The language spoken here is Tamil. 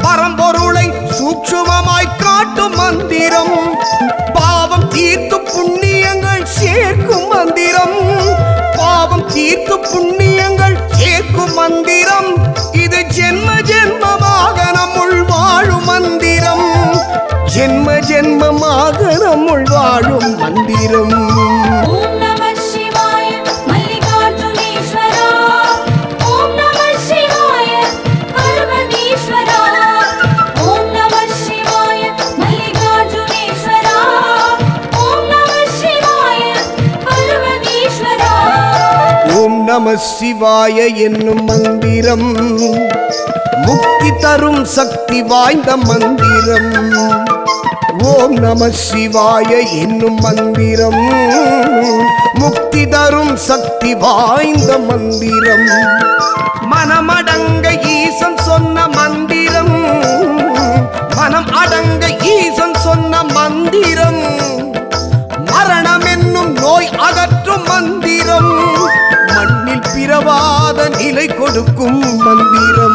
பரம்பொருளை சூட்சுமமாய் காட்டும் மந்திரம், பாவம் தீர்த்து புண்ணியங்கள் சேர்க்கும் மந்திரம், பாவம் தீர்த்து புண்ணியங்கள் சேர்க்கும் மந்திரம், இது ஜென்ம ஜென்மமாக நம்முள் வாழும் மந்திரம், ஜென்ம ஜென்மமாக நம்முள் வாழும் மந்திரம். நம சிவாய என்னும் மந்திரம் முக்தி தரும் சக்தி வாய்ந்த மந்திரம். ஓம் நம சிவாய என்னும் மந்திரம் முக்தி தரும் சக்தி வாய்ந்த மந்திரம். மனமடங்க ஈசன் சொன்ன மந்திரம், மனம் அடங்க ஈசன் சொன்ன மந்திரம், மரணம் என்னும் நோய் அகற்றும் மந்திரம், மண்ணில் பிறவாத நிலை கொடுக்கும் மந்திரம்.